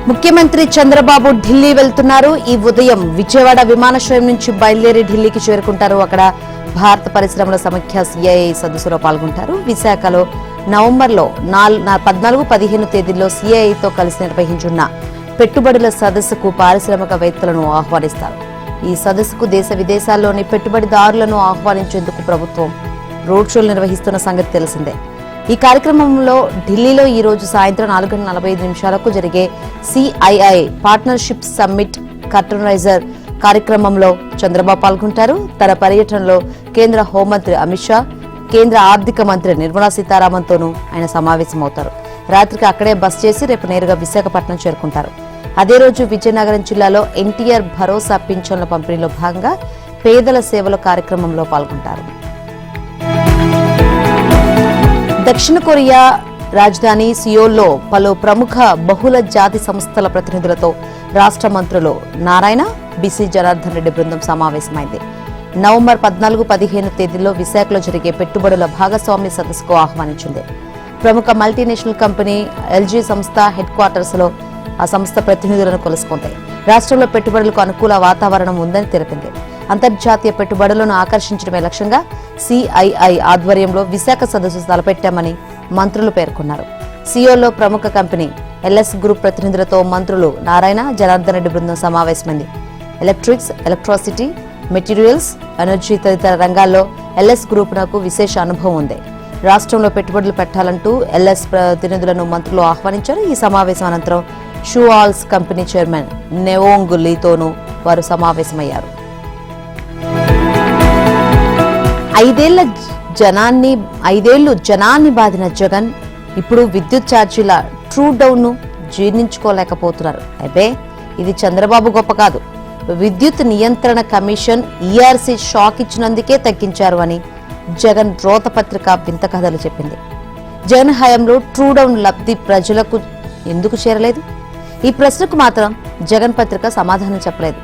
ముఖ్యమంత్రి చంద్రబాబు ఢిల్లీ వెళ్తున్నారు. ఈ ఉదయం విజయవాడ విమానాశ్రయం నుంచి బయలుదేరి ఢిల్లీకి చేరుకుంటారు. అక్కడ భారత పరిశ్రమల సమైక్య సిఐఐ సదస్సులో పాల్గొంటారు. విశాఖలో నవంబర్లో 14-15 తేదీల్లో సిఐఐతో కలిసి నిర్వహించున్న పెట్టుబడుల సదస్సుకు పారిశ్రామికవేత్తలను ఆహ్వానిస్తారు. ఈ సదస్సుకు దేశ విదేశాల్లోని పెట్టుబడిదారులను ఆహ్వానించేందుకు ప్రభుత్వం రోడ్ షోలు నిర్వహిస్తున్న సంగతి తెలిసిందే. ఈ కార్యక్రమంలో ఢిల్లీలో ఈ రోజు సాయంత్రం 4:45 జరిగే సిఐఐ పార్ట్నర్షిప్ సమ్మిట్ కర్టనైజర్ కార్యక్రమంలో చంద్రబాబు పాల్గొంటారు. తన పర్యటనలో కేంద్ర హోంమంత్రి అమిత్ షా, కేంద్ర ఆర్థిక మంత్రి నిర్మలా సీతారామన్తోనూ ఆయన సమావేశమవుతారు. రాత్రికి అక్కడే బస చేసి రేపు నేరుగా విశాఖపట్నం చేరుకుంటారు. అదే రోజు విజయనగరం జిల్లాలో ఎన్టీఆర్ భరోసా పింఛన్ల పంపిణీలో భాగంగా పేదల సేవల కార్యక్రమంలో పాల్గొంటారు. దక్షిణ కొరియా రాజధాని సియోల్లో పలు ప్రముఖ బహుళ జాతి సంస్థల ప్రతినిధులతో రాష్ట్ర మంత్రులు నారాయణ, బీసీ జనార్దన్ రెడ్డి బృందం సమావేశమైంది. నవంబర్ 14-15 తేదీల్లో విశాఖలో జరిగే పెట్టుబడుల భాగస్వామ్య సదస్సుకు ఆహ్వానించింది. ప్రముఖ మల్టీనేషనల్ కంపెనీ ఎల్జీ సంస్థ హెడ్ క్వార్టర్స్ లో ఆ సంస్థ ప్రతినిధులను కలుసుకుంది. రాష్ట్రంలో పెట్టుబడులకు అనుకూల వాతావరణం ఉందని తెలిపింది. అంతర్జాతీయ పెట్టుబడులను ఆకర్షించడమే లక్ష్యంగా సిఐఐ ఆధ్వర్యంలో విశాఖ సదస్సు తలపెట్టామని మంత్రులు పేర్కొన్నారు. సియోల్లో ప్రముఖ కంపెనీ ఎల్ఎస్ గ్రూప్ ప్రతినిధులతో మంత్రులు నారాయణ, జనార్దన్ రెడ్డి బృందం సమావేశమైంది. ఎలక్ట్రిక్స్, ఎలక్ట్రిసిటీ, మెటీరియల్స్, ఎనర్జీ తదితర రంగాల్లో ఎల్ఎస్ గ్రూప్ నాకు విశేష అనుభవం ఉంది. రాష్ట్రంలో పెట్టుబడులు పెట్టాలంటూ ఎల్ఎస్ ప్రతినిధులను మంత్రులు ఆహ్వానించారు. ఈ సమావేశం అనంతరం షూఆల్స్ కంపెనీ చైర్మన్ నెవోంగ్ లీతోనూ వారు సమావేశమయ్యారు. 5 జనాన్ని బాధిన జగన్ ఇప్పుడు విద్యుత్ ఛార్జీల ట్రూ డౌన్ ను జీర్ణించుకోలేకపోతున్నారు. అయితే ఇది చంద్రబాబు గొప్ప కాదు, విద్యుత్ నియంత్రణ కమిషన్ ఈఆర్సీ షాక్ ఇచ్చినందుకే తగ్గించారు అని జగన్ రోతపత్రిక వింత కథలు చెప్పింది. జగన్ హయాంలో ట్రూ డౌన్ లబ్ధి ప్రజలకు ఎందుకు చేరలేదు? ఈ ప్రశ్నకు మాత్రం జగన్ పత్రిక సమాధానం చెప్పలేదు.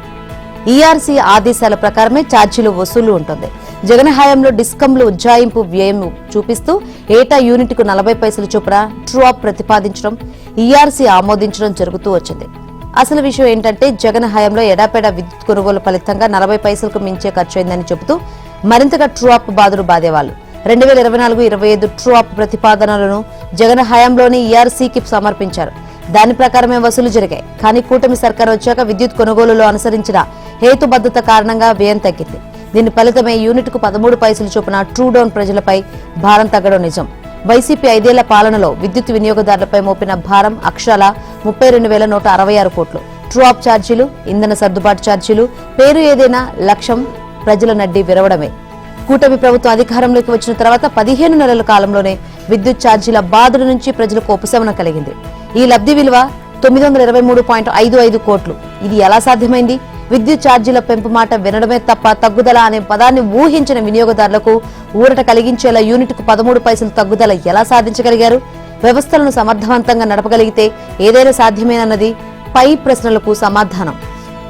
ఈఆర్సీ ఆదేశాల ప్రకారమే ఛార్జీలు వసూలు ఉంటుంది. జగన్ హయాంలో డిస్కంలు ఉజ్జాయింపు వ్యయం చూపిస్తూ ఏటా యూనిట్కు 40 పైసలు చొప్పున ట్రూ అప్ ప్రతిపాదించడం, ఈఆర్సీ ఆమోదించడం జరుగుతూ వచ్చింది. అసలు విషయం ఏంటంటే జగన్ హయాంలో ఎడాపెడా విద్యుత్ కొనుగోలు ఫలితంగా 40 పైసలకు మించే ఖర్చయిందని చెబుతూ మరింతగా ట్రూ అప్ బాధలు బాధేవాళ్లు. 2024-25 ట్రూ అప్ ప్రతిపాదనలను జగన్ హయాంలోని ఈఆర్సీకి సమర్పించారు. దాని ప్రకారమే వసూలు జరిగాయి. కానీ కూటమి సర్కార్ వచ్చాక విద్యుత్ కొనుగోలులో అనుసరించిన హేతుబద్ధత కారణంగా వ్యయం తగ్గింది. దీని ఫలితమే యూనిట్కు 13 పైసలు చొప్పున ట్రూ డౌన్ ప్రజలపై భారం తగ్గడం నిజం. వైసీపీ 5 ఏళ్ల పాలనలో విద్యుత్ వినియోగదారులపై మోపిన భారం అక్షరాల 32,166 కోట్లు. ట్రూ అప్ ఛార్జీలు, ఇంధన సర్దుబాటు ఛార్జీలు, పేరు ఏదైనా లక్ష్యం ప్రజల నడ్డి విరవడమే. కూటమి ప్రభుత్వం అధికారంలోకి వచ్చిన తర్వాత 15 నెలల కాలంలోనే విద్యుత్ ఛార్జీల బాధల నుంచి ప్రజలకు ఉపశమనం కలిగింది. ఈ లబ్ధి విలువ 923.55 కోట్లు. ఇది ఎలా సాధ్యమైంది? విద్యుత్ ఛార్జీల పెంపు మాట వినడమే తప్ప తగ్గుదల అనే పదాన్ని ఊహించిన వినియోగదారులకు ఊరట కలిగించేలా యూనిట్కు 13 పైసలు తగ్గుదల ఎలా సాధించగలిగారు? వ్యవస్థలను సమర్థవంతంగా నడపగలిగితే ఏదైనా సాధ్యమేనన్నది పై ప్రశ్నలకు సమాధానం.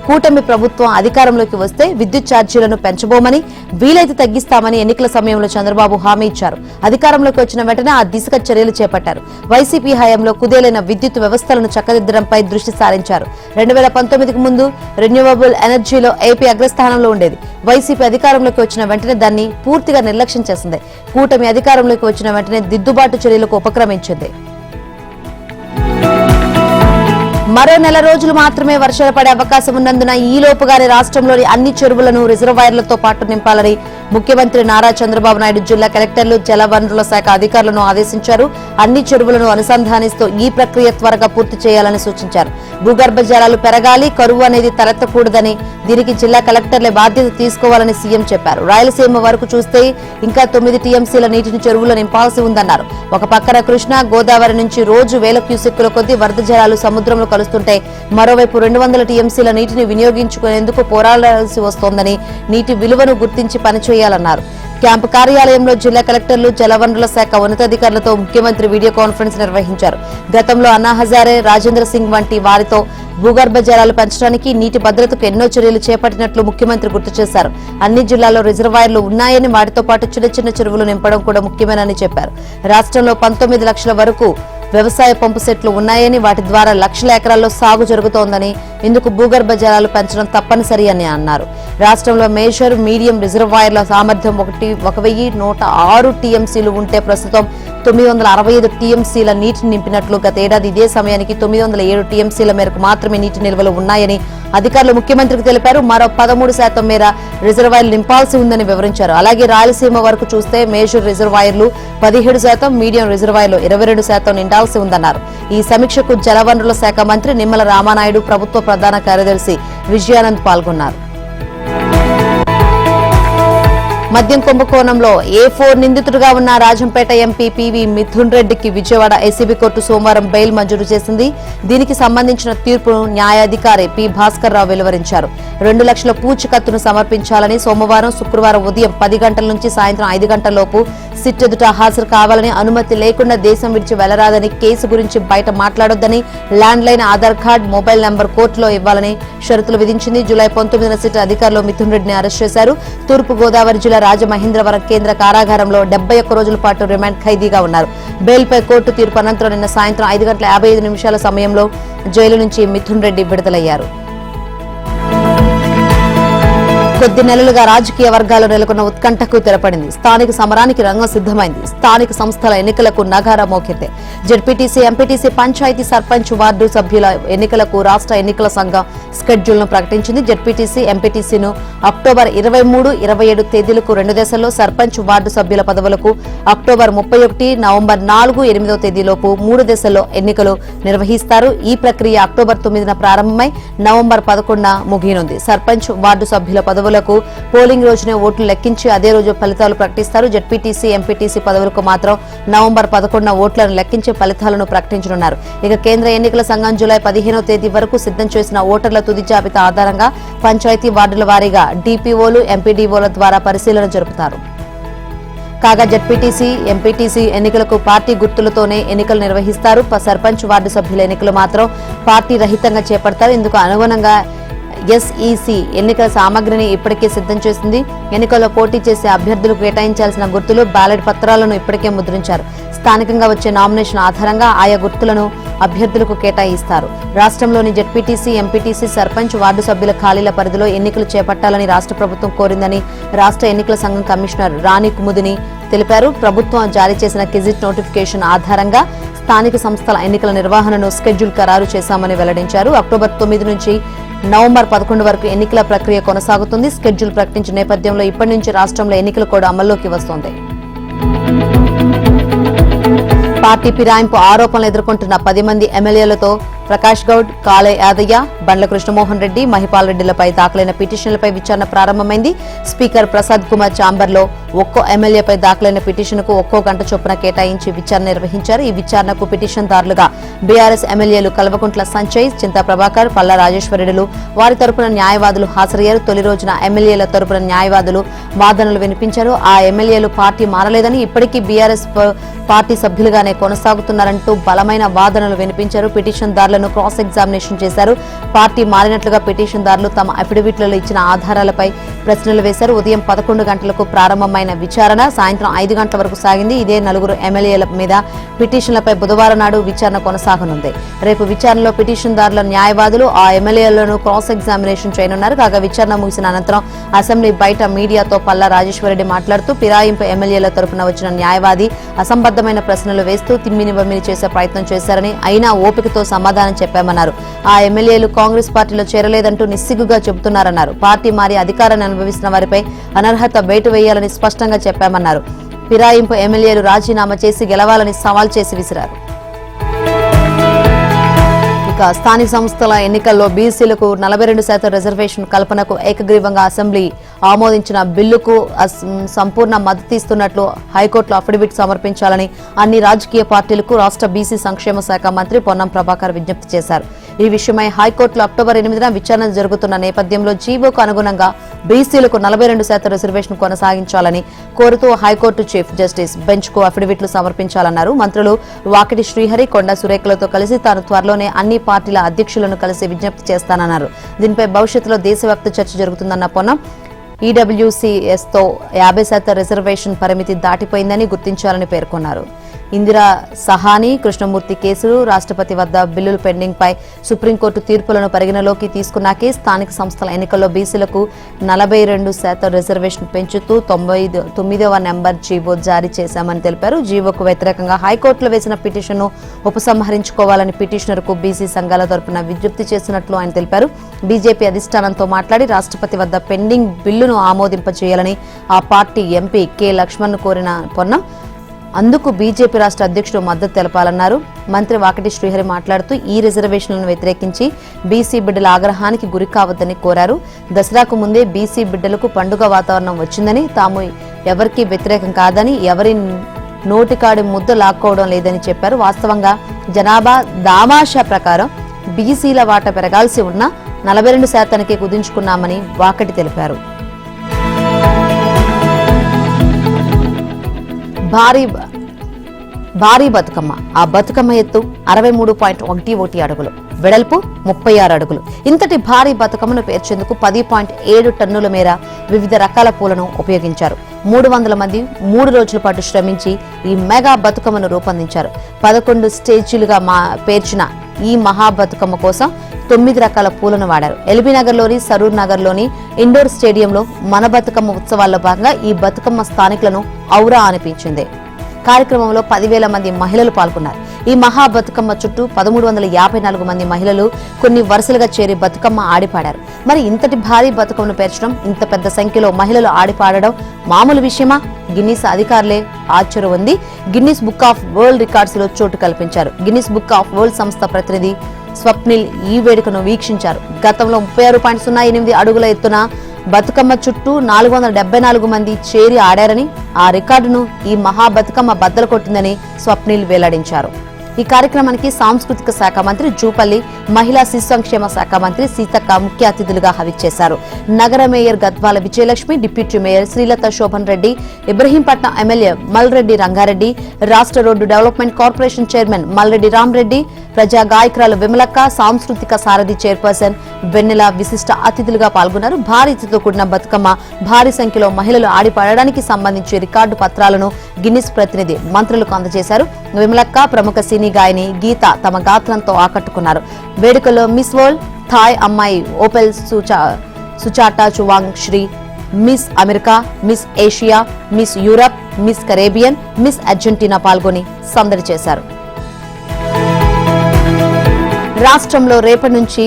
కూటమి ప్రభుత్వం అధికారంలోకి వస్తే విద్యుత్ ఛార్జీలను పెంచబోమని, వీలైతే తగ్గిస్తామని ఎన్నికల సమయంలో చంద్రబాబు హామీ ఇచ్చారు. అధికారంలోకి వచ్చిన వెంటనే ఆ దిశగా చర్యలు చేపట్టారు. వైసీపీ హయాంలో కుదేలైన విద్యుత్ వ్యవస్థలను చక్కదిద్దడంపై దృష్టి సారించారు. 2019కు ముందు రెన్యూవబుల్ ఎనర్జీలో ఏపీ అగ్రస్థానంలో ఉండేది. వైసీపీ అధికారంలోకి వచ్చిన వెంటనే దాన్ని పూర్తిగా నిర్లక్ష్యం చేసింది. కూటమి అధికారంలోకి వచ్చిన వెంటనే దిద్దుబాటు చర్యలకు ఉపక్రమించింది. మరో నెల రోజులు మాత్రమే వర్షాలు పడే అవకాశం ఉన్నందున ఈలోపుగానే రాష్ట్రంలోని అన్ని చెరువులను రిజర్వాయర్లతో పాటు నింపాలని ముఖ్యమంత్రి నారా చంద్రబాబు నాయుడు జిల్లా కలెక్టర్లు, జలవనరుల శాఖ అధికారులను ఆదేశించారు. అన్ని చెరువులను అనుసంధానిస్తూ ఈ ప్రక్రియ త్వరగా పూర్తి చేయాలని సూచించారు. భూగర్భ జలాలు పెరగాలి, కరువు అనేది తలెత్తకూడదని, దీనికి జిల్లా కలెక్టర్లే బాధ్యత తీసుకోవాలని సీఎం చెప్పారు. రాయలసీమ వరకు చూస్తే ఇంకా 9 టీఎంసీల నీటిని చెరువులో నింపాల్సి ఉందన్నారు. ఒక పక్కన కృష్ణా, గోదావరి నుంచి రోజు వేల క్యూసెక్కుల కొద్దీ వరద జలాలు సముద్రంలో కలుస్తుంటే మరోవైపు 200 టీఎంసీల నీటిని వినియోగించుకునేందుకు పోరాడాల్సి వస్తోందని, నీటి విలువను గుర్తించి పనిచేయాలన్నారు. క్యాంపు కార్యాలయంలో జిల్లా కలెక్టర్లు, జలవనరుల శాఖ ఉన్నతాధికారులతో ముఖ్యమంత్రి వీడియో కాన్ఫరెన్స్ నిర్వహించారు. గతంలో అన్నా హజారే, రాజేంద్ర సింగ్ వంటి వారితో భూగర్భ జలాలు పెంచడానికి, నీటి భద్రతకు ఎన్నో చర్యలు చేపట్టినట్లు ముఖ్యమంత్రి గుర్తు చేశారు. అన్ని జిల్లాల్లో రిజర్వాయర్లు ఉన్నాయని, వాటితో పాటు చిన్న చిన్న చెరువులు నింపడం కూడా ముఖ్యమేనని చెప్పారు. రాష్ట్రంలో 19 లక్షల వరకు వ్యవసాయ పంపు సెట్లు ఉన్నాయని, వాటి ద్వారా లక్షల ఎకరాల్లో సాగు జరుగుతోందని, ఇందుకు భూగర్భ జలాలు పెంచడం తప్పనిసరి అని అన్నారు. రాష్ట్రంలో మేజర్, మీడియం రిజర్వాయర్ల సామర్థ్యం 1,106 టీఎంసీలు ఉంటే ప్రస్తుతం 965 టీఎంసీల నీటిని నింపినట్లు, గత ఏడాది ఇదే సమయానికి 907 టీఎంసీల మేరకు మాత్రమే నీటి నిల్వలు ఉన్నాయని అధికారులు ముఖ్యమంత్రికి తెలిపారు. మరో 13% మేర రిజర్వాయర్లు నింపాల్సి ఉందని వివరించారు. అలాగే రాయలసీమ వరకు చూస్తే మేజర్ రిజర్వాయర్లు 17%, మీడియం రిజర్వాయర్లు 22% నిండాల్సి ఉందన్నారు. ఈ సమీక్షకు జలవనరుల శాఖ మంత్రి నిమ్మల రామానాయుడు, ప్రభుత్వ ప్రధాన కార్యదర్శి విజయానంద్ పాల్గొన్నారు. మద్యం కుంభకోణంలో A4 నిందితుడిగా ఉన్న రాజంపేట ఎంపీ పివి మిథున్ రెడ్డికి విజయవాడ ఏసీబీ కోర్టు సోమవారం బెయిల్ మంజూరు చేసింది. దీనికి సంబంధించిన తీర్పును న్యాయాధికారి పి భాస్కర్ రావు వెలువరించారు. 2 లక్షల పూచీకత్తును సమర్పించాలని, సోమవారం, శుక్రవారం ఉదయం 10 గంటల నుంచి సాయంత్రం 5 గంటల లోపు సిట్ ఎదుట హాజరు కావాలని, అనుమతి లేకుండా దేశం విడిచి వెళ్లరాదని, కేసు గురించి బయట మాట్లాడొద్దని, landline, Aadhaar card, mobile number కోర్టులో ఇవ్వాలని షరతులు విధించింది. జూలై 19న సిట్ అధికారులు మిథున్ రెడ్డిని అరెస్ట్ చేశారు. తూర్పు గోదావరి జిల్లా రాజమహేంద్రవరం కేంద్ర కారాగారంలో 71 రోజుల పాటు రిమాండ్ ఖైదీగా ఉన్నారు. బెయిల్పై కోర్టు తీర్పు అనంతరం నిన్న సాయంత్రం 5:55 సమయంలో జైలు నుంచి మిథున్ రెడ్డి విడుదలయ్యారు. కొద్ది నెలలుగా రాజకీయ వర్గాల్లో నెలకొన్న ఉత్కంఠకు తెరపడింది. స్థానిక సమరానికి రంగం సిద్దమైంది. స్థానిక సంస్థల ఎన్నికలకు నగారా మోకెత్తే. ZPTC, MPTC, panchayat, sarpanch, ward సభ్యుల ఎన్నికలకు రాష్ట్ర ఎన్నికల సంఘం స్కెడ్యూల్ను ప్రకటించింది. జెడ్పీటీసీ, ఎంపీటీసీను అక్టోబర్ 23, 27 తేదీలకు 2 దశల్లో, సర్పంచ్, వార్డు సభ్యుల పదవులకు అక్టోబర్ 31, నవంబర్ 4, 8వ తేదీలోపు 3 దశల్లో ఎన్నికలు నిర్వహిస్తారు. ఈ ప్రక్రియ అక్టోబర్ 9న ప్రారంభమై నవంబర్ 11న ముగియనుంది. సర్పంచ్, వార్డు సభ్యుల పదవులకు పోలింగ్ రోజునే ఓట్లు లెక్కించి అదే రోజు ఫలితాలు ప్రకటిస్తారు. జెడ్పీటీసీ, ఎంపీటీసీ పదవులకు మాత్రం నవంబర్ 11న ఓట్లను లెక్కించి ఫలితాలను ప్రకటించనున్నారు. ఇక కేంద్ర ఎన్నికల సంఘం జూలై 15వ తేదీ వరకు సిద్ధం చేసిన ఓటర్ల తుది జాబితా ఆధారంగా పంచాయతీ వార్డుల వారీగా డిపిఓలు, ఎంపీడీఓల ద్వారా పరిశీలన జరుపుతారు. కాగా జెడ్పీటీసీ, ఎంపీటీసీ ఎన్నికలకు పార్టీ గుర్తులతోనే ఎన్నికలు నిర్వహిస్తారు. సర్పంచ్, వార్డు సభ్యుల ఎన్నికలు మాత్రం పార్టీ రహితంగా చేపడతారు. ఇందుకు అనుగుణంగా ఎస్ఈసీ ఎన్నికల సామగ్రిని ఇప్పటికే సిద్ధం చేసింది. ఎన్నికల్లో పోటీ చేసే అభ్యర్థులకు కేటాయించాల్సిన గుర్తులు, బ్యాలెట్ పత్రాలను ఇప్పటికే ముద్రించారు. స్థానికంగా వచ్చే నామినేషన్ ఆధారంగా ఆయా గుర్తులను అభ్యర్థులకు కేటాయిస్తారు. రాష్ట్రంలోని జెడ్పీటీసీ, ఎంపీటీసీ, సర్పంచ్, వార్డు సభ్యుల ఖాళీల పరిధిలో ఎన్నికలు చేపట్టాలని రాష్ట్ర ప్రభుత్వం కోరిందని రాష్ట్ర ఎన్నికల సంఘం కమిషనర్ రాణి కుముదిని తెలిపారు. ప్రభుత్వం జారీ చేసిన గెజిట్ నోటిఫికేషన్ ఆధారంగా స్థానిక సంస్థల ఎన్నికల నిర్వహణను స్కెడ్యూల్ ఖరారు చేశామని వెల్లడించారు. అక్టోబర్ 9 నుంచి నవంబర్ 11 వరకు ఎన్నికల ప్రక్రియ కొనసాగుతుంది. స్కెడ్యూల్ ప్రకటించిన నేపథ్యంలో ఇప్పటి నుంచి రాష్ట్రంలో ఎన్నికలు కూడా అమల్లోకి వస్తోంది. పార్టీ ఫిరాయింపు ఆరోపణలు ఎదుర్కొంటున్న 10 మంది ఎమ్మెల్యేలతో ప్రకాష్ గౌడ్, కాళే యాదయ్య, బండ్ల కృష్ణమోహన్ రెడ్డి, మహిపాల్ రెడ్డిలపై దాఖలైన పిటిషన్లపై విచారణ ప్రారంభమైంది. స్పీకర్ ప్రసాద్ కుమార్ ఛాంబర్లో ఒక్కో ఎమ్మెల్యేపై దాఖలైన పిటిషన్కు ఒక్కో గంట చొప్పున కేటాయించి విచారణ నిర్వహించారు. ఈ విచారణకు పిటిషన్దారులుగా బీఆర్ఎస్ ఎమ్మెల్యేలు కల్వకుంట్ల సంజయ్, చింతా ప్రభాకర్, పల్లా రాజేశ్వరరెడ్డిలు, వారి తరపున న్యాయవాదులు హాజరయ్యారు. తొలి రోజున ఎమ్మెల్యేల తరపున న్యాయవాదులు వాదనలు వినిపించారు. ఆ ఎమ్మెల్యేలు పార్టీ మారలేదని, ఇప్పటికీ బీఆర్ఎస్ పార్టీ సభ్యులుగానే కొనసాగుతున్నారంటూ బలమైన వాదనలు వినిపించారు. పిటిషన్దారులను క్రాస్ ఎగ్జామినేషన్ చేశారు. పార్టీ మారినట్లుగా పిటిషన్దారులు తమ అఫిడవిట్లలో ఇచ్చిన ఆధారాలపై ప్రశ్నలు వేశారు. ఉదయం 11 గంటలకు ప్రారంభమైన విచారణ సాయంత్రం 5 గంటల వరకు సాగింది. ఇదే 4 ఎమ్మెల్యేల మీద పిటిషన్లపై బుధవారం నాడు విచారణ కొనసాగనుంది. రేపు విచారణలో పిటిషన్దారుల న్యాయవాదులు ఆ ఎమ్మెల్యేలను క్రాస్ ఎగ్జామినేషన్ చేయనున్నారు. కాగా విచారణ ముగిసిన అనంతరం అసెంబ్లీ బయట మీడియాతో పల్లా రాజేశ్వరరెడ్డి మాట్లాడుతూ ఫిరాయింపు ఎమ్మెల్యేల తరపున వచ్చిన న్యాయవాది అసంబద్ధమైన ప్రశ్నలు వేస్తూ తిమ్మిని బమ్మిని చేసే ప్రయత్నం చేశారని, అయినా ఓపికతో సమాధానం చెప్పామన్నారు. ఆ ఎమ్మెల్యేలు కాంగ్రెస్ పార్టీలో చేరలేదంటూ నిస్సిగ్గుగా చెబుతున్నారన్నారు. పార్టీ మారి అధికారాన్ని అనుభవిస్తున్న వారిపై అనర్హత వేటు వేయాలని స్పష్టంగా చెప్పామన్నారు. ఫిరాయింపు ఎమ్మెల్యేలు రాజీనామా చేసి గెలవాలని సవాల్ చేసి విసిరారు. ఇక స్థానిక సంస్థల ఎన్నికల్లో బీసీలకు 42% రిజర్వేషన్ కల్పనకు ఏకగ్రీవంగా అసెంబ్లీ ఆమోదించిన బిల్లుకు సంపూర్ణ మద్దతు ఇస్తున్నట్లు హైకోర్టులో అఫిడవిట్ సమర్పించాలని అన్ని రాజకీయ పార్టీలకు రాష్ట్ర బీసీ సంక్షేమ శాఖ మంత్రి పొన్నం ప్రభాకర్ విజ్ఞప్తి చేశారు. ఈ విషయమై హైకోర్టులో అక్టోబర్ 8న విచారణ జరుగుతున్న నేపథ్యంలో జీవోకు అనుగుణంగా బీసీలకు 42% రిజర్వేషన్ కొనసాగించాలని కోరుతూ హైకోర్టు చీఫ్ జస్టిస్ బెంచ్ కు అఫిడవిట్లు సమర్పించాలన్నారు. మంత్రులు వాకిటి శ్రీహరి, కొండా సురేఖలతో కలిసి తాను త్వరలోనే అన్ని పార్టీల అధ్యక్షులను కలిసి విజ్ఞప్తి చేస్తానన్నారు. దీనిపై భవిష్యత్తులో దేశవ్యాప్త చర్చ జరుగుతుందన్న పొన్నం ఈడబ్ల్యూసీఎస్తో 50% రిజర్వేషన్ పరిమితి దాటిపోయిందని గుర్తించాలని పేర్కొన్నారు. ఇందిరా సహాని, కృష్ణమూర్తి కేసులు, రాష్ట్రపతి వద్ద బిల్లులు పెండింగ్ పై సుప్రీంకోర్టు తీర్పులను పరిగణలోకి తీసుకున్నాకే స్థానిక సంస్థల ఎన్నికల్లో బీసీలకు 42% రిజర్వేషన్ పెంచుతూ 99వ నెంబర్ జీవో జారీ చేశామని తెలిపారు. జీవోకు వ్యతిరేకంగా హైకోర్టులో వేసిన పిటిషన్ను ఉపసంహరించుకోవాలని పిటిషనర్కు బీసీ సంఘాల తరపున విజ్ఞప్తి చేసినట్లు ఆయన తెలిపారు. బీజేపీ అధిష్టానంతో మాట్లాడి రాష్ట్రపతి వద్ద పెండింగ్ బిల్లును ఆమోదింపజేయాలని ఆ పార్టీ ఎంపీ కె లక్ష్మణ్ కోరిన పొన్నం అందుకు బీజేపీ రాష్ట్ర అధ్యక్షుడు మద్దతు తెలపాలన్నారు. మంత్రి వాకిటి శ్రీహరి మాట్లాడుతూ ఈ రిజర్వేషన్లను వ్యతిరేకించి బీసీ బిడ్డల ఆగ్రహానికి గురి కావద్దని కోరారు. దసరాకు ముందే బీసీ బిడ్డలకు పండుగ వాతావరణం వచ్చిందని, తాము ఎవరికీ వ్యతిరేకం కాదని, ఎవరి నోటికాడి ముద్ద లాక్కోవడం లేదని చెప్పారు. వాస్తవంగా జనాభా దామాషా ప్రకారం బీసీల వాటా పెరగాల్సి ఉన్న 42%కే కుదించుకున్నామని వాకటి తెలిపారు. భారీ బతుకమ్మ. ఆ బతుకమ్మ ఎత్తు 63.11 అడుగులు, వెడల్పు 36 అడుగులు. ఇంతటి భారీ బతుకమ్మను పేర్చేందుకు 10.7 టన్నుల మేర వివిధ రకాల పూలను ఉపయోగించారు. 300 మంది 3 రోజుల పాటు శ్రమించి ఈ మెగా బతుకమ్మను రూపొందించారు. 11 స్టేజీలుగా పేర్చిన ఈ మహా బతుకమ్మ కోసం 9 రకాల పూలను వాడారు. ఎల్బీ నగర్లోని సరూర్ నగర్లోని ఇండోర్ స్టేడియంలో మన బతుకమ్మ ఉత్సవాల్లో భాగంగా ఈ బతుకమ్మ స్థానికులను ఔరా అనిపించింది. కార్యక్రమంలో 10,000 మంది మహిళలు పాల్గొన్నారు. ఈ మహా బతుకమ్మ చుట్టూ 1354 మంది మహిళలు కొన్ని వరుసలుగా చేరి బతుకమ్మ ఆడిపాడారు. మరి ఇంతటి భారీ బతుకమ్మను పేర్చడం, ఇంత పెద్ద సంఖ్యలో మహిళలు ఆడిపాడడం మామూలు విషయమా? గిన్నిస్ అధికారులే ఆశ్చర్యం ఉంది. Guinness book of world records లో చోటు కల్పించారు. గిన్నిస్ బుక్ ఆఫ్ వరల్డ్ సంస్థ ప్రతినిధి స్వప్నిల్ ఈ వేడుకను వీక్షించారు. గతంలో 36.08 అడుగుల ఎత్తున బతుకమ్మ చుట్టూ 474 మంది చేరి ఆడారని, ఆ రికార్డును ఈ మహా బతుకమ్మ బద్దలు కొట్టిందని స్వప్నిల్ వెల్లడించారు. ఈ కార్యక్రమానికి సాంస్కృతిక శాఖ మంత్రి జూపల్లి, మహిళా శిశు సంక్షేమ శాఖ మంత్రి సీతక్క ముఖ్య అతిథులుగా హాజరయ్యారు. నగర mayor Gadwal Vijayalakshmi, deputy mayor Sreelatha Shobhan Reddy, Ibrahimpatnam MLA Malreddy Rangareddy, రాష్ట్ర road development corporation chairman Malreddy Ramareddy, ప్రజా గాయకురాలు విమలక్క, సాంస్కృతిక సారథి చైర్పర్సన్ వెన్నెల విశిష్ట అతిథులుగా పాల్గొన్నారు. భారీతో కూడిన బతుకమ్మ, భారీ సంఖ్యలో మహిళలు ఆడిపాడడానికి సంబంధించి రికార్డు పత్రాలను గిన్నిస్ ప్రతినిధి మంత్రులకు అందజేశారు. విమలక్క, ప్రముఖ సినీ గాయని గీత తమ గాత్రంతో ఆకట్టుకున్నారు. వేడుకలో మిస్ వరల్డ్, థాయ్ అమ్మాయి Opal Suchata Chuangsri, Miss America, Miss Asia, Miss Europe, Miss Caribbean, Miss Argentina పాల్గొని సందడి చేశారు. రాష్ట్రంలో రేపటి నుంచి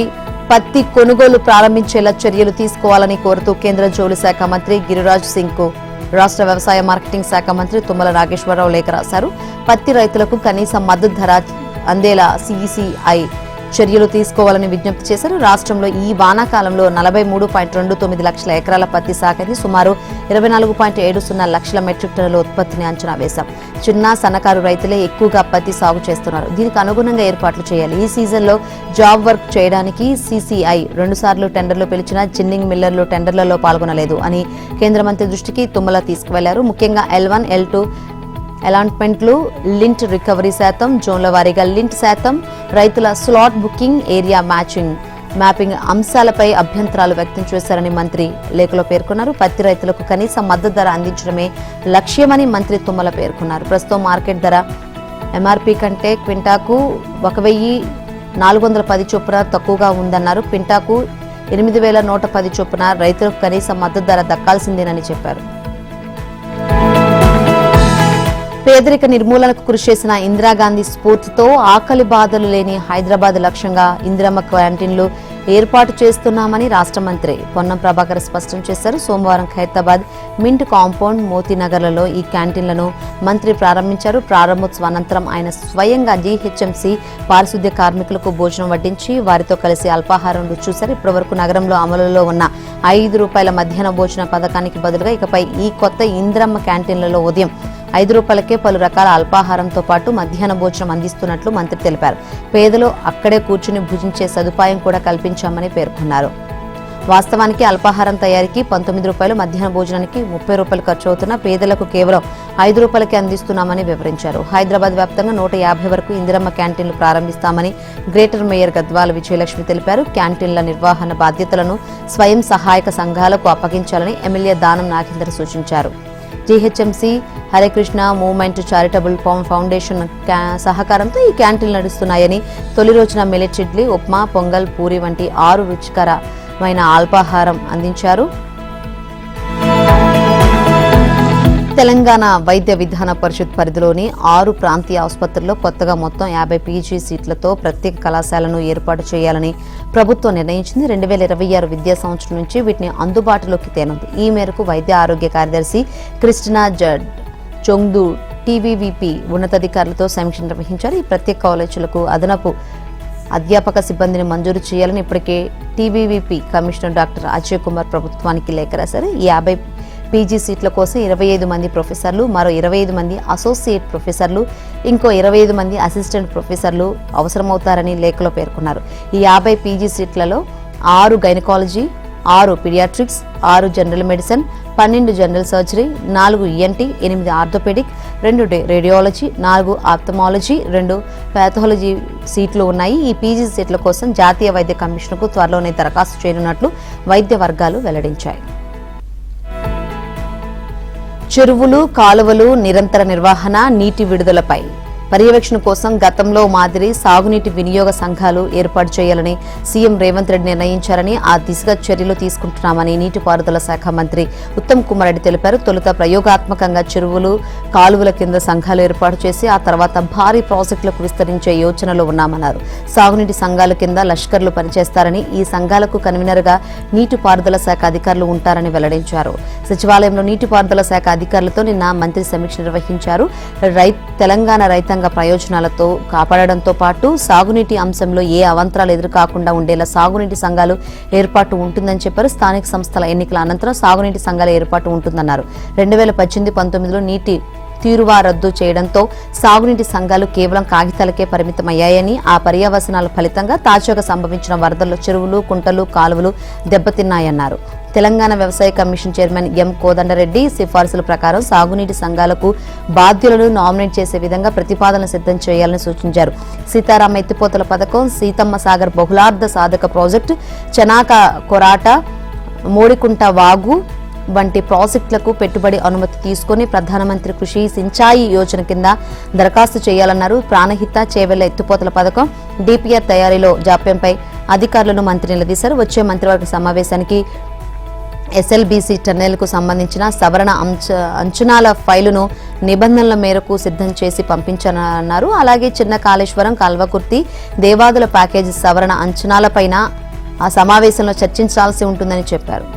పత్తి కొనుగోలు ప్రారంభించేలా చర్యలు తీసుకోవాలని కోరుతూ కేంద్ర జౌళి శాఖ మంత్రి గిరిరాజ్ సింగ్ కు రాష్ట్ర వ్యవసాయ మార్కెటింగ్ శాఖ మంత్రి తుమ్మల నాగేశ్వరరావు లేఖ రాశారు. పత్తి రైతులకు కనీస మద్దతు ధర అందేలా సీసీఐ చర్యలు తీసుకోవాలని విజ్ఞప్తి చేశారు. రాష్ట్రంలో ఈ వానాకాలంలో 43.29 లక్షల ఎకరాల పత్తి సాగైంది. సుమారు 24.70 లక్షల మెట్రిక్ టన్నుల ఉత్పత్తిని అంచనా వేశాం. చిన్న సన్నకారు రైతులే ఎక్కువగా పత్తి సాగు చేస్తున్నారు. దీనికి అనుగుణంగా ఏర్పాట్లు చేయాలి. ఈ సీజన్లో జాబ్ వర్క్ చేయడానికి సీసీఐ 2 సార్లు టెండర్లు పిలిచినా జిన్నింగ్ మిల్లర్లు టెండర్లలో పాల్గొనలేదు అని కేంద్ర మంత్రి దృష్టికి తుమ్మల తీసుకువెళ్లారు. ముఖ్యంగా L1, L2 అలాట్మెంట్లు, లింట్ రికవరీ శాతం, జోన్ల వారీగా లింట్ శాతం, రైతుల స్లాట్ బుకింగ్, ఏరియా మ్యాపింగ్ అంశాలపై అభ్యంతరాలు వ్యక్తం చేశారని మంత్రి లేఖలో పేర్కొన్నారు. పత్తి రైతులకు కనీస మద్దతు ధర అందించడమే లక్ష్యమని మంత్రి తుమ్మల పేర్కొన్నారు. ప్రస్తుతం మార్కెట్ ధర ఎంఆర్పీ కంటే క్వింటాకు 1,410 చొప్పున తక్కువగా ఉందన్నారు. క్వింటాకు 8,110 చొప్పున రైతులకు కనీస మద్దతు ధర దక్కాల్సిందేనని చెప్పారు. పేదరిక నిర్మూలనకు కృషి చేసిన ఇందిరాగాంధీ స్ఫూర్తితో ఆకలి బాధలు లేని హైదరాబాద్ లక్ష్యంగా ఇందిరమ్మ క్యాంటీన్లు ఏర్పాటు చేస్తున్నామని రాష్ట్ర మంత్రి పొన్నం ప్రభాకర్ స్పష్టం చేశారు. సోమవారం ఖైరతాబాద్ మింట్ కాంపౌండ్, మోతీనగర్లలో ఈ క్యాంటీన్లను మంత్రి ప్రారంభించారు. ప్రారంభోత్సవానంతరం ఆయన స్వయంగా జీహెచ్ఎంసీ పారిశుద్ధ్య కార్మికులకు భోజనం వడ్డించి వారితో కలిసి అల్పాహారం రుచి చూశారు. ఇప్పటివరకు నగరంలో అమలులో ఉన్న ₹5 మధ్యాహ్న భోజన పథకానికి బదులుగా ఇకపై ఈ కొత్త ఇందిరమ్మ క్యాంటీన్లలో ఉదయం రూపాయలకే పలు రకాల అల్పాహారంతో పాటు మధ్యాహ్న భోజనం అందిస్తున్నట్లు మంత్రి తెలిపారు. పేదలు అక్కడే కూర్చుని భుజించే సదుపాయం కూడా కల్పించామని పేర్కొన్నారు. వాస్తవానికి అల్పాహారం తయారీకి 19 రూపాయలు, మధ్యాహ్న భోజనానికి 30 రూపాయలు ఖర్చు అవుతున్నా పేదలకు కేవలం 5 రూపాయలకే అందిస్తున్నామని వివరించారు. హైదరాబాద్ వ్యాప్తంగా 150 వరకు ఇందిరమ్మ క్యాంటీన్లు ప్రారంభిస్తామని గ్రేటర్ మేయర్ గద్వాల విజయలక్ష్మి తెలిపారు. క్యాంటీన్ల నిర్వహణ బాధ్యతలను స్వయం సహాయక సంఘాలకు అప్పగించాలని ఎమ్మెల్యే దానం నాగేందర్ సూచించారు. GHMC Hare Krishna movement charitable foundation సహకారంతో ఈ క్యాంటీన్లు నడుస్తున్నాయని, తొలి రోజున మిల్లెట్ ఇడ్లీ, ఉప్మా, పొంగల్, పూరి వంటి 6 రుచికరమైన అల్పాహారం అందించారు. తెలంగాణ వైద్య విధాన పరిషత్ పరిధిలోని 6 ప్రాంతీయ ఆసుపత్రుల్లో కొత్తగా మొత్తం 50 పీజీ సీట్లతో ప్రత్యేక కళాశాలను ఏర్పాటు చేయాలని ప్రభుత్వం నిర్ణయించింది. 2026 విద్యా సంవత్సరం నుంచి వీటిని అందుబాటులోకి తేనుంది. ఈ మేరకు వైద్య ఆరోగ్య కార్యదర్శి క్రిస్టినా చొంగ్దు టీవీవీపీ ఉన్నతాధికారులతో సమీక్ష నిర్వహించారు. ఈ ప్రత్యేక కాలేజీలకు అదనపు అధ్యాపక సిబ్బందిని మంజూరు చేయాలని ఇప్పటికే TVVP commissioner doctor Ajay Kumar ప్రభుత్వానికి లేఖ రాశారు. ఈ 50 పీజీ సీట్ల కోసం 25 మంది ప్రొఫెసర్లు, మరో 25 మంది అసోసియేట్ ప్రొఫెసర్లు, ఇంకో 25 మంది అసిస్టెంట్ ప్రొఫెసర్లు అవసరమవుతారని లేఖలో పేర్కొన్నారు. ఈ 50 పీజీ సీట్లలో 6 gynaecology, 6 paediatrics, 6 general medicine, 12 general surgery, 4 ENT, 8 orthopaedic, 2 radiology, 4 ophthalmology, 2 pathology సీట్లు ఉన్నాయి. ఈ పీజీ సీట్ల కోసం జాతీయ వైద్య కమిషన్కు త్వరలోనే దరఖాస్తు చేయనున్నట్లు వైద్య వర్గాలు వెల్లడించాయి. చెరువులు, కాలువలు నిరంతర నిర్వహణ, నీటి విడుదలపై పర్యవేక్షణ కోసం గతంలో మాదిరి సాగునీటి వినియోగ సంఘాలు ఏర్పాటు చేయాలని సీఎం రేవంత్ రెడ్డి నిర్ణయించారని, ఆ దిశగా చర్యలు తీసుకుంటున్నామని నీటిపారుదల శాఖ మంత్రి ఉత్తమ్ కుమార్ రెడ్డి తెలిపారు. తొలుత ప్రయోగాత్మకంగా చెరువులు, కాలువల కింద సంఘాలు ఏర్పాటు చేసి ఆ తర్వాత భారీ ప్రాజెక్టులకు విస్తరించే యోచనలో ఉన్నామన్నారు. సాగునీటి సంఘాల కింద లష్కర్లు పనిచేస్తారని, ఈ సంఘాలకు కన్వీనర్గా నీటిపారుదల శాఖ అధికారులు ఉంటారని వెల్లడించారు. సచివాలయంలో నీటిపారుదల శాఖ అధికారులతో నిన్న మంత్రి సమీక్ష నిర్వహించారు. తెలంగాణ రైతాంగ ప్రయోజనాలతో కాపాడడంతో పాటు సాగునీటి అంశంలో ఏ అవాంతరాలు ఎదురుకాకుండా ఉండేలా సాగునీటి సంఘాలు ఏర్పాటు ఉంటుందని చెప్పారు. స్థానిక సంస్థల ఎన్నికల అనంతరం సాగునీటి సంఘాల ఏర్పాటు ఉంటుందన్నారు. 2018-19లో నీటి తీరువా రద్దు చేయడంతో సాగునీటి సంఘాలు కేవలం కాగితాలకే పరిమితమయ్యాయని, ఆ పర్యవసనాల ఫలితంగా తాజాగా సంభవించిన వరదల్లో చెరువులు, కుంటలు, కాలువలు దెబ్బతిన్నాయన్నారు. తెలంగాణ వ్యవసాయ కమిషన్ చైర్మన్ ఎం కోదండరెడ్డి సిఫార్సుల ప్రకారం సాగునీటి సంఘాలకు బాధ్యులను నామినేట్ చేసే విధంగా ప్రతిపాదన సిద్ధం చేయాలని సూచించారు. సీతారామ ఎత్తిపోతల పథకం, సీతమ్మ సాగర్ బహుళార్థ సాధక ప్రాజెక్టు, చనాక కొరాట, మోడికుంట వాగు వంటి ప్రాజెక్టులకు పెట్టుబడి అనుమతి తీసుకుని ప్రధానమంత్రి కృషి సించాయి యోజన కింద దరఖాస్తు చేయాలన్నారు. ప్రాణహిత, చేవెళ్ల ఎత్తిపోతల పథకం, డిపిఆర్ తయారీలో జాప్యంపై అధికారులను మంత్రి నిలదీశారు. వచ్చే మంత్రివర్గ సమావేశానికి ఎస్ఎల్బీసీ టన్నెల్కు సంబంధించిన సవరణ అంచనాల ఫైలును నిబంధనల మేరకు సిద్ధం చేసి పంపించనున్నారు. అలాగే చిన్న కాళేశ్వరం, కల్వకుర్తి, దేవాదుల ప్యాకేజీ సవరణ అంచనాలపైన ఆ సమావేశంలో చర్చించాల్సి ఉంటుందని చెప్పారు.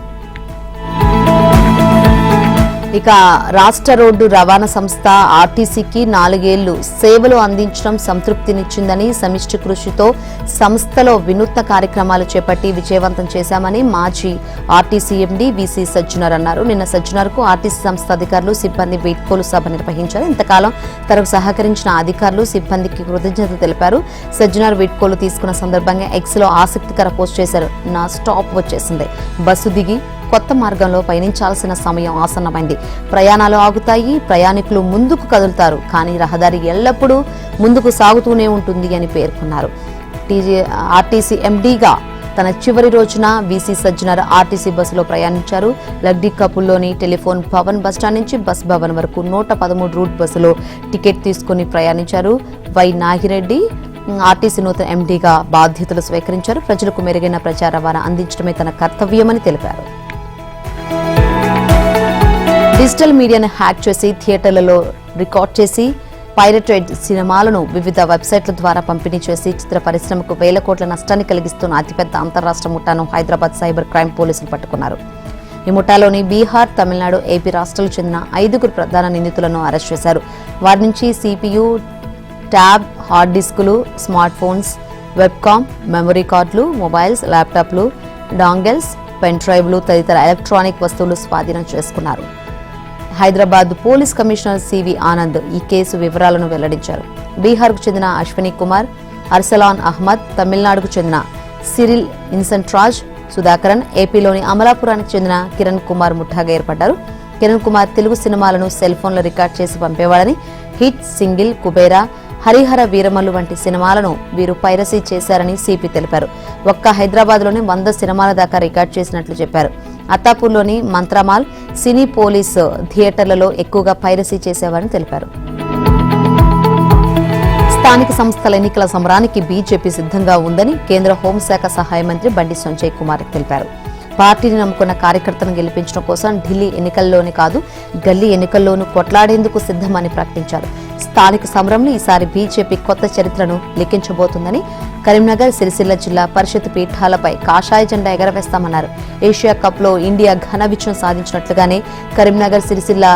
ఇక రాష్ట్ర రోడ్డు రవాణా సంస్థ ఆర్టీసీకి 4 ఏళ్లు సేవలు అందించడం సంతృప్తినిచ్చిందని, సమిష్టి కృషితో సంస్థలో వినూత్న కార్యక్రమాలు చేపట్టి విజయవంతం చేశామని మాజీ ఆర్టీసీ ఎండీ వీసీ సజ్జనర్ అన్నారు. నిన్న సజ్జనర్కు ఆర్టీసీ సంస్థ అధికారులు, సిబ్బంది వీడ్కోలు సభ నిర్వహించారు. ఇంతకాలం తనకు సహకరించిన అధికారులు, సిబ్బందికి కృతజ్ఞతలు తెలిపారు. సజ్జనర్ వీడ్కోలు తీసుకున్న సందర్భంగా ఎక్స్లో ఆసక్తికర పోస్ట్ చేశారు. నా స్టాప్ వచ్చేసింది, బస్సు దిగి కొత్త మార్గంలో పయనించాల్సిన సమయం ఆసన్నమైంది. ప్రయాణాలు ఆగుతాయి, ప్రయాణికులు ముందుకు కదులుతారు, కానీ రహదారి ఎల్లప్పుడూ ముందుకు సాగుతూనే ఉంటుంది అని పేర్కొన్నారు. ఆర్టీసీ ఎండీగా తన చివరి రోజున వీసీ సజ్జనర్ ఆర్టీసీ బస్సులో ప్రయాణించారు. లగ్డీ కపుల్లోని టెలిఫోన్ భవన్ బస్టాండ్ నుంచి బస్ భవన్ వరకు 113 రూట్ బస్సులో టికెట్ తీసుకుని ప్రయాణించారు. వై నాగిరెడ్డి ఆర్టీసీ నూతన ఎండీగా బాధ్యతలు స్వీకరించారు. ప్రజలకు మెరుగైన ప్రచార రవాణా అందించడమే తన కర్తవ్యమని తెలిపారు. డిజిటల్ మీడియాను హ్యాక్ చేసి థియేటర్లలో రికార్డ్ చేసి పైరటెడ్ సినిమాలను వివిధ వెబ్సైట్ల ద్వారా పంపిణీ చేసి చిత్ర పరిశ్రమకు వేల కోట్ల నష్టాన్ని కలిగిస్తున్న అతిపెద్ద అంతర్రాష్ట్ర ముఠాను హైదరాబాద్ సైబర్ క్రైమ్ పోలీసులు పట్టుకున్నారు. ఈ ముఠాలోని బీహార్, తమిళనాడు, ఏపీ రాష్ట్రాలకు చెందిన 5 ప్రధాన నిందితులను అరెస్ట్ చేశారు. వారి నుంచి CPU, ట్యాబ్, హార్డ్ డిస్కులు, స్మార్ట్ ఫోన్స్, వెబ్కామ్, మెమరీ కార్డులు, మొబైల్స్, ల్యాప్టాప్లు, డాంగెల్స్, పెన్ డ్రైవ్లు తదితర ఎలక్ట్రానిక్ వస్తువులు స్వాధీనం చేసుకున్నారు. Hyderabad police commissioner CV Anand ఈ కేసు వివరాలను వెల్లడించారు. బీహార్కు చెందిన అశ్విని కుమార్, అర్సలాన్ అహ్మద్, తమిళనాడుకు చెందిన సిరిల్ ఇన్సెంట్రాజ్ సుధాకరన్, ఏపీలోని అమలాపురానికి చెందిన కిరణ్ కుమార్ ముఠాగా ఏర్పడ్డారు. కిరణ్ కుమార్ తెలుగు సినిమాలను సెల్ ఫోన్లో రికార్డ్ చేసి పంపేవాడని, హిట్, సింగిల్, కుబేరా, హరిహర వీరమల్లు వంటి సినిమాలను వీరు పైరసీ చేశారని సిపి తెలిపారు. ఒక్క హైదరాబాద్లోనే 100 సినిమాల దాకా రికార్డ్ చేసినట్లు చెప్పారు. అత్తాపూర్లోని మంత్రమాల్, సినీ పోలీస్ థియేటర్లలో ఎక్కువగా పైరసీ చేసేవారని తెలిపారు. స్థానిక సంస్థల ఎన్నికల సమరానికి బీజేపీ సిద్ధంగా ఉందని కేంద్ర హోంశాఖ సహాయ మంత్రి బండి సంజయ్ కుమార్ తెలిపారు. పార్టీని నమ్ముకున్న కార్యకర్తలను గెలిపించడం కోసం ఢిల్లీ ఎన్నికల్లోనే కాదు గల్లీ ఎన్నికల్లోనూ కొట్లాడేందుకు సిద్ధమని ప్రకటించారు. స్థానిక సమరంలో ఈసారి బీజేపీ కొత్త చరిత్రను లిఖించబోతుందని, కరీంనగర్, సిరిసిల్ల జిల్లా పరిషత్ పీఠాలపై కాషాయ జెండా ఎగరవేస్తామన్నారు. ఏషియా కప్లో ఇండియా ఘన విజయం సాధించినట్లుగానే కరీంనగర్, సిరిసిల్ల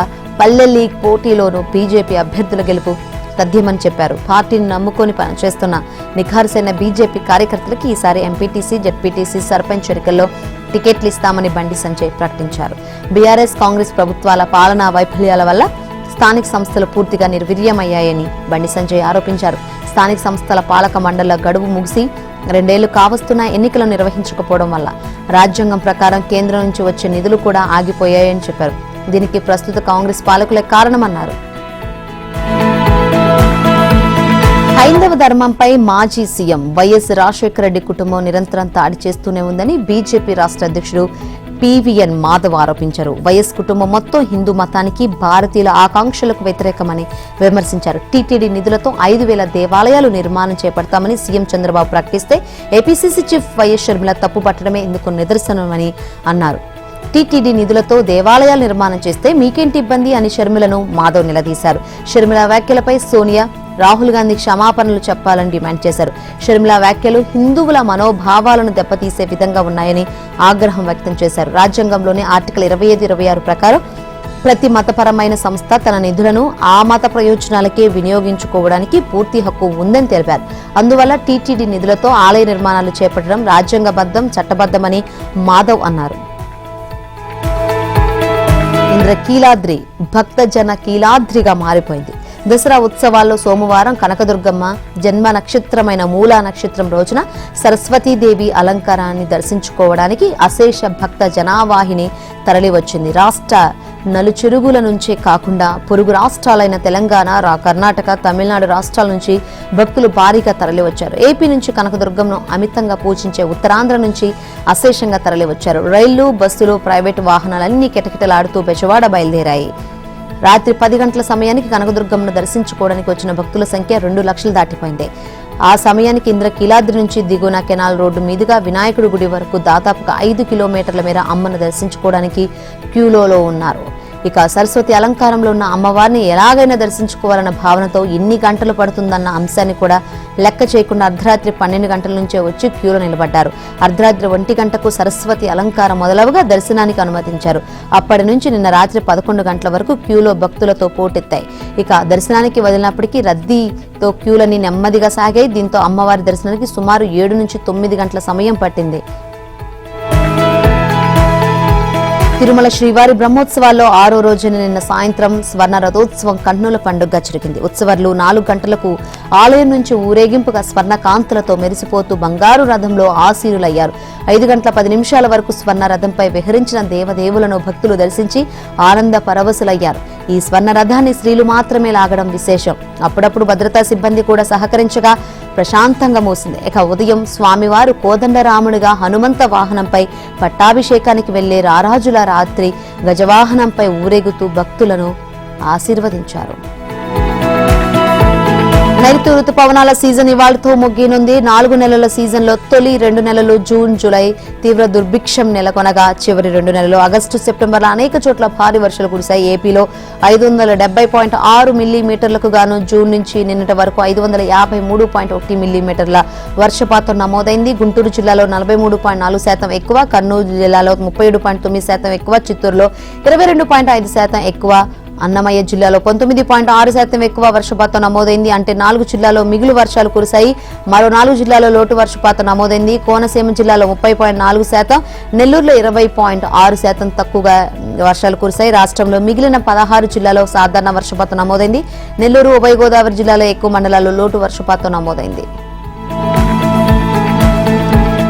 పల్లె లీగ్ పోటీలోనూ బీజేపీ అభ్యర్థుల గెలుపు తథ్యమని చెప్పారు. పార్టీని నమ్ముకొని పనిచేస్తున్న నిఖార్సైన బీజేపీ కార్యకర్తలకు ఈసారి ఎంపీటీసీ, జెడ్పీటీసీ, సర్పంచ్ ఎన్నికల్లో టికెట్లు ఇస్తామని బండి సంజయ్ ప్రకటించారు. బీఆర్ఎస్, కాంగ్రెస్ ప్రభుత్వాల పాలనా వైఫల్యాల వల్ల స్థానిక సంస్థలు పూర్తిగా నిర్వీర్యమయ్యాయని బండి సంజయ్ ఆరోపించారు. స్థానిక సంస్థల పాలక మండళ్ల గడువు ముగిసి 2 ఏళ్లు కావస్తున్న ఎన్నికలు నిర్వహించకపోవడం వల్ల రాజ్యాంగం ప్రకారం కేంద్రం నుంచి వచ్చే నిధులు కూడా ఆగిపోయాయని చెప్పారు. దీనికి ప్రస్తుత కాంగ్రెస్ పాలకులే కారణమన్నారు. హైందవ ధర్మంపై మాజీ సీఎం వైఎస్ రాజశేఖర రెడ్డి కుటుంబం నిరంతరం దాడి చేస్తూనే ఉందని బీజేపీ రాష్ట్ర అధ్యక్షుడు పీవీఎన్ మాధవ్ ఆరోపించారు. వైఎస్ కుటుంబం మొత్తం హిందూ మతానికి, భారతీయుల ఆకాంక్షలకు వ్యతిరేకమని విమర్శించారు. టీటీడీ నిధులతో 5,000 దేవాలయాలు నిర్మాణం చేపడతామని సీఎం చంద్రబాబు ప్రకటిస్తే ఏపీసీసీ చీఫ్ వైఎస్ షర్మిల తప్పుపట్టడమే ఇందుకు నిదర్శనమని అన్నారు. టీటీడీ నిధులతో దేవాలయాలు నిర్మాణం చేస్తే మీకేంటి ఇబ్బంది అని షర్మిలను మాధవ్ నిలదీశారు. షర్మిల వ్యాఖ్యలపై సోనియా, రాహుల్ గాంధీ క్షమాపణలు చెప్పాలని డిమాండ్ చేశారు. షర్మిల వ్యాఖ్యలు హిందువుల మనోభావాలను దెబ్బతీసే విధంగా ఉన్నాయని ఆగ్రహం వ్యక్తం చేశారు. రాజ్యాంగంలోని ఆర్టికల్ 25, 26 ప్రకారం ప్రతి మతపరమైన సంస్థ తన నిధులను ఆ మత ప్రయోజనాలకే వినియోగించుకోవడానికి పూర్తి హక్కు ఉందని తెలిపారు. అందువల్ల టీటీడీ నిధులతో ఆలయ నిర్మాణాలు చేపట్టడం రాజ్యాంగబద్ధం, చట్టబద్ధమని మాధవ్ అన్నారు. ఇంద్రకీలాద్రి భక్తజన కీలాద్రిగా మారిపోయింది. దసరా ఉత్సవాల్లో సోమవారం కనకదుర్గమ్మ జన్మ నక్షత్రమైన మూలా నక్షత్రం రోజున సరస్వతీదేవి అలంకారాన్ని దర్శించుకోవడానికి అశేష భక్త జనావాహిని తరలివచ్చింది. రాష్ట్ర నలుచెరుగుల నుంచే కాకుండా పొరుగు రాష్ట్రాలైన తెలంగాణ, కర్ణాటక, తమిళనాడు రాష్ట్రాల నుంచి భక్తులు భారీగా తరలివచ్చారు. ఏపీ నుంచి కనకదుర్గంను అమితంగా పూజించే ఉత్తరాంధ్ర నుంచి అశేషంగా తరలివచ్చారు. రైళ్లు, బస్సులు, ప్రైవేటు వాహనాలన్నీ కిటకిటలాడుతూ బెజవాడ బయలుదేరాయి. రాత్రి 10 గంటల సమయానికి కనకదుర్గమ్మను దర్శించుకోవడానికి వచ్చిన భక్తుల సంఖ్య 2 లక్షలు దాటిపోయింది. ఆ సమయానికి ఇంద్రకీలాద్రి నుంచి దిగున కెనాల్ రోడ్డు మీదుగా వినాయకుడి గుడి వరకు దాదాపుగా 5 కిలోమీటర్ల మేర అమ్మను దర్శించుకోవడానికి క్యూలో ఉన్నారు. ఇక సరస్వతి అలంకారంలో ఉన్న అమ్మవారిని ఎలాగైనా దర్శించుకోవాలన్న భావనతో ఎన్ని గంటలు పడుతుందన్న అంశాన్ని కూడా లెక్క చేయకుండా అర్ధరాత్రి 12 గంటల నుంచే వచ్చి క్యూలో నిలబడ్డారు. అర్ధరాత్రి 1 గంటకు సరస్వతి అలంకారం మొదలవగా దర్శనానికి అనుమతించారు. అప్పటి నుంచి నిన్న రాత్రి 11 గంటల వరకు క్యూలో భక్తులతో పోటెత్తాయి. ఇక దర్శనానికి వదిలినప్పటికీ రద్దీతో క్యూలన్నీ నెమ్మదిగా సాగాయి. దీంతో అమ్మవారి దర్శనానికి సుమారు 7 నుంచి 9 గంటల సమయం పట్టింది. తిరుమల శ్రీవారి బ్రహ్మోత్సవాల్లో 6వ రోజున నిన్న సాయంత్రం స్వర్ణ రథోత్సవం కన్నుల పండుగగా జరిగింది. ఉత్సవాలు 4 గంటలకు ఆలయం నుంచి ఊరేగింపుగా స్వర్ణ కాంతులతో మెరిసిపోతూ బంగారు రథంలో ఆసీనులయ్యారు. 5 గంటల 10 నిమిషాల వరకు స్వర్ణ రథంపై విహరించిన దేవదేవులను భక్తులు దర్శించి ఆనంద పరవశులయ్యారు. ఈ స్వర్ణ రథాన్ని స్త్రీలు మాత్రమే లాగడం విశేషం. అప్పుడప్పుడు భద్రతా సిబ్బంది కూడా సహకరించగా ప్రశాంతంగా మూసింది. ఇక ఉదయం స్వామివారు కోదండరాముడిగా హనుమంత వాహనంపై పట్టాభిషేకానికి వెళ్లే రారాజుల రాత్రి గజవాహనంపై ఊరేగుతూ భక్తులను ఆశీర్వదించారు. నైరుతి రుతుపవనాల సీజన్ ఇవాళతో ముగియనుంది. 4 నెలల సీజన్లో తొలి 2 నెలలు జూన్, జూలై తీవ్ర దుర్భిక్షం నెలకొనగా చివరి 2 నెలలు ఆగస్టు, సెప్టెంబర్లో అనేక చోట్ల భారీ వర్షాలు కురిశాయి. ఏపీలో 570.6 మిల్లీమీటర్లకు గాను జూన్ నుంచి నిన్నటి వరకు 553.1 మిల్లీమీటర్ల వర్షపాతం నమోదైంది. గుంటూరు జిల్లాలో 43.4% ఎక్కువ, కర్నూలు జిల్లాలో 37.9% ఎక్కువ, చిత్తూరులో 22.5% ఎక్కువ, అన్నమయ్య జిల్లాలో 19.6% ఎక్కువ వర్షపాతం నమోదైంది. అంటే 4 జిల్లాల్లో మిగులు వర్షాలు కురిశాయి. మరో 4 జిల్లాల్లో లోటు వర్షపాతం నమోదైంది. కోనసీమ జిల్లాలో 30.4%, నెల్లూరులో 20.6% తక్కువగా వర్షాలు కురిశాయి. రాష్ట్రంలో మిగిలిన 16 జిల్లాలో సాధారణ వర్షపాతం నమోదైంది. నెల్లూరు, ఉభయ గోదావరి జిల్లాలో ఎక్కువ మండలాల్లో లోటు వర్షపాతం నమోదైంది.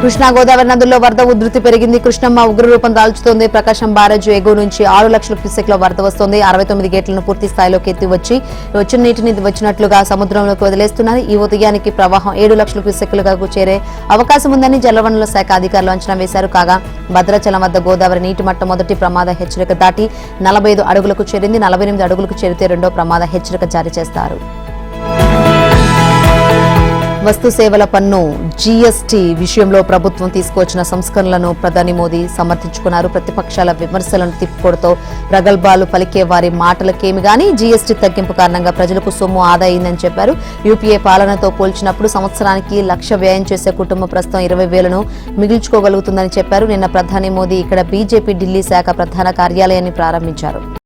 కృష్ణా గోదావరి నదుల్లో వరద ఉధృతి పెరిగింది. కృష్ణమ్మ ఉగ్రరూపం దాల్చుతోంది. ప్రకాశం బ్యారేజ్ ఎగువ నుంచి 6 లక్షల క్యూసెక్ల వరద వస్తోంది. 69 గేట్లను పూర్తి స్థాయిలోకి ఎత్తి వచ్చిన నీటిని వచ్చినట్లుగా సముద్రంలోకి వదిలేస్తున్నారు. ఈ ఉదయానికి ప్రవాహం 7 లక్షల క్యూసెక్లకు చేరే అవకాశం ఉందని జలవనరుల శాఖ అధికారులు అంచనా వేశారు. కాగా భద్రాచలం వద్ద గోదావరి నీటి మట్టం మొదటి ప్రమాద హెచ్చరిక దాటి 45 అడుగులకు చేరింది. 48 అడుగులకు చేరితే రెండో ప్రమాద హెచ్చరిక జారీ చేస్తారు. వస్తు సేవల పన్ను జీఎస్టీ విషయంలో ప్రభుత్వం తీసుకొచ్చిన సంస్కరణలను ప్రధాని మోదీ సమర్థించుకున్నారు. ప్రతిపక్షాల విమర్శలను తిప్పికొడుతూ ప్రగల్భాలు పలికే వారి మాటలకేమి గానీ జీఎస్టీ తగ్గింపు కారణంగా ప్రజలకు సొమ్ము ఆదా అయిందని చెప్పారు. యూపీఏ పాలనతో పోల్చినప్పుడు సంవత్సరానికి 1,00,000 వ్యయం చేసే కుటుంబం ప్రస్తుతం 20,000ను మిగిల్చుకోగలుగుతుందని చెప్పారు. నిన్న ప్రధాని మోదీ ఇక్కడ బీజేపీ ఢిల్లీ శాఖ ప్రధాన కార్యాలయాన్ని ప్రారంభించారు.